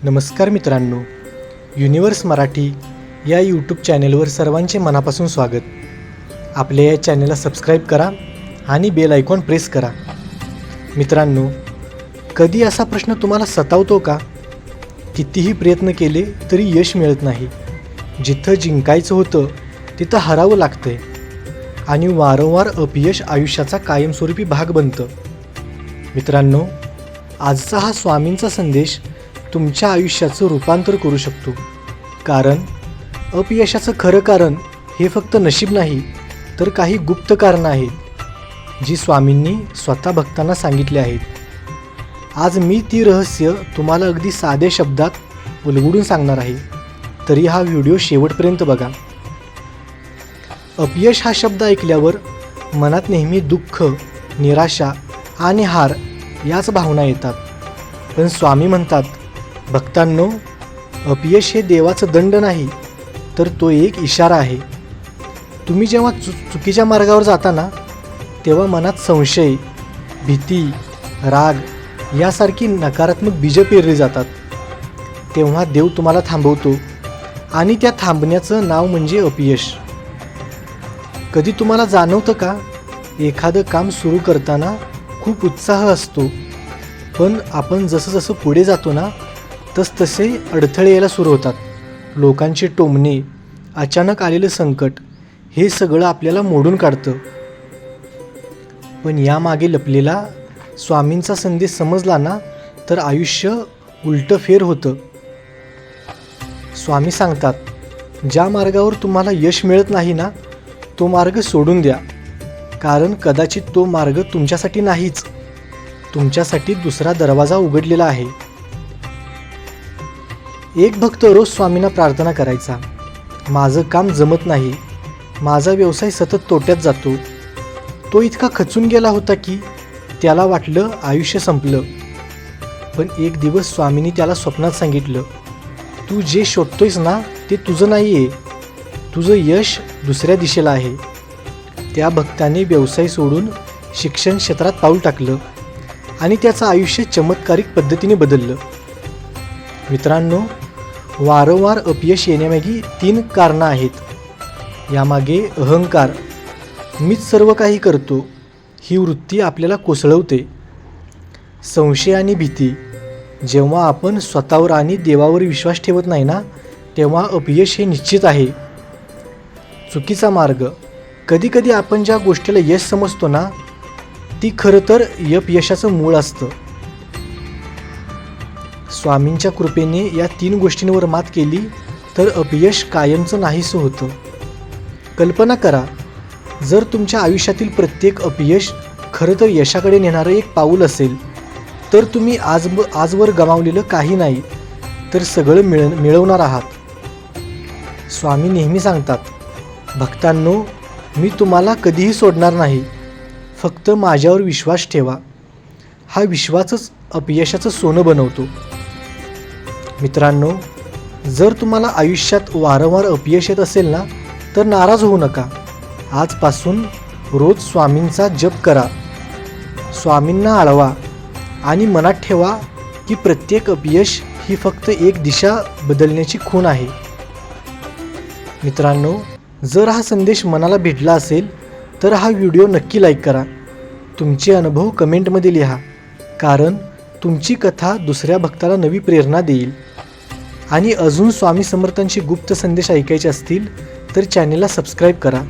नमस्कार मित्रांनो, युनिवर्स मराठी या यूट्यूब चॅनेलवर सर्वांचे मनापासून स्वागत. आपल्या या चॅनेलला सबस्क्राईब करा आणि बेल आयकॉन प्रेस करा. मित्रांनो, कधी असा प्रश्न तुम्हाला सतावतो का? कितीही प्रयत्न केले तरी यश मिळत नाही. जिथं जिंकायचं होतं तिथं हरावं लागतंय आणि वारंवार अपयश आयुष्याचा कायमस्वरूपी भाग बनतं. मित्रांनो, आजचा हा स्वामींचा संदेश तुमच्या आयुष्याचं रूपांतर करू शकतो. कारण अपयशाचं खरं कारण हे फक्त नशीब नाही, तर काही गुप्त कारणं आहेत जी स्वामींनी स्वतः भक्तांना सांगितले आहेत. आज मी ती रहस्य तुम्हाला अगदी साध्या शब्दात उलगडून सांगणार आहे, तरी हा व्हिडिओ शेवटपर्यंत बघा. अपयश हा शब्द ऐकल्यावर मनात नेहमी दुःख, निराशा आणि हार याच भावना येतात. पण स्वामी म्हणतात, भक्तांनो, अपयश हे देवाचं दंड नाही, तर तो एक इशारा आहे. तुम्ही जेव्हा चुकीच्या मार्गावर जाता ना, तेव्हा मनात संशय, भीती, राग यासारखी नकारात्मक बीजं पेरली जातात. तेव्हा देव तुम्हाला थांबवतो आणि त्या थांबण्याचं नाव म्हणजे अपयश. कधी तुम्हाला जाणवतं का, एखादं काम सुरू करताना खूप उत्साह असतो, पण आपण जसं जसं पुढे जातो ना, तसे अडथळे यायला सुरू होतात. लोकांचे टोमणे, अचानक आलेलं संकट हे सगळं आपल्याला मोडून काढतं. पण यामागे लपलेला स्वामींचा संदेश समजला ना, तर आयुष्य उलटं फेर होतं. स्वामी सांगतात, ज्या मार्गावर तुम्हाला यश मिळत नाही ना, तो मार्ग सोडून द्या. कारण कदाचित तो मार्ग तुमच्यासाठी नाहीच, तुमच्यासाठी दुसरा दरवाजा उघडलेला आहे. एक भक्त रोज स्वामींना प्रार्थना करायचा, माझं काम जमत नाही, माझा व्यवसाय सतत तोट्यात जातो. तो इतका खचून गेला होता की त्याला वाटलं आयुष्य संपलं. पण एक दिवस स्वामींनी त्याला स्वप्नात सांगितलं, तू जे शोधतोयस ना, ते तुझं नाही आहे, तुझं यश दुसऱ्या दिशेला आहे. त्या भक्ताने व्यवसाय सोडून शिक्षण क्षेत्रात पाऊल टाकलं आणि त्याचं आयुष्य चमत्कारिक पद्धतीने बदललं. मित्रांनो, वारंवार अपयश येण्यामागे 3 कारणं आहेत. यामागे अहंकार, मीच सर्व काही करतो, ही वृत्ती आपल्याला कोसळवते. संशय आणि भीती, जेव्हा आपण स्वतःवर आणि देवावर विश्वास ठेवत नाही ना, तेव्हा अपयश हे निश्चित आहे. चुकीचा मार्ग, कधीकधी आपण ज्या गोष्टीला यश समजतो ना, ती खरं तर अपयशाचं मूळ असतं. स्वामींच्या कृपेने या 3 गोष्टींवर मात केली तर अपयश कायमचं नाहीसं होतं. कल्पना करा, जर तुमच्या आयुष्यातील प्रत्येक अपयश खरं तर यशाकडे नेणारं एक पाऊल असेल, तर तुम्ही आजवर गमावलेलं काही नाही, तर सगळं मिळवणार आहात. स्वामी नेहमी सांगतात, भक्तांनो, मी तुम्हाला कधीही सोडणार नाही, फक्त माझ्यावर विश्वास ठेवा. हा विश्वासच अपयशाचं सोनं बनवतो. मित्रांनो, जर तुम्हाला आयुष्यात वारंवार अपयश येत असेल ना, तर नाराज होऊ नका. आजपासून रोज स्वामींचा जप करा, स्वामींना आळवा आणि मनात ठेवा की प्रत्येक अपयश ही फक्त एक दिशा बदलण्याची खूण आहे. मित्रांनो, जर हा संदेश मनाला भिडला असेल तर हा व्हिडिओ नक्की लाईक करा. तुमचे अनुभव कमेंटमध्ये लिहा, कारण तुमची कथा दुसऱ्या भक्ताला नवी प्रेरणा देईल. आणि अजून स्वामी समर्थांचे गुप्त संदेश ऐकायचे असतील तर चॅनेलला सबस्क्राईब करा.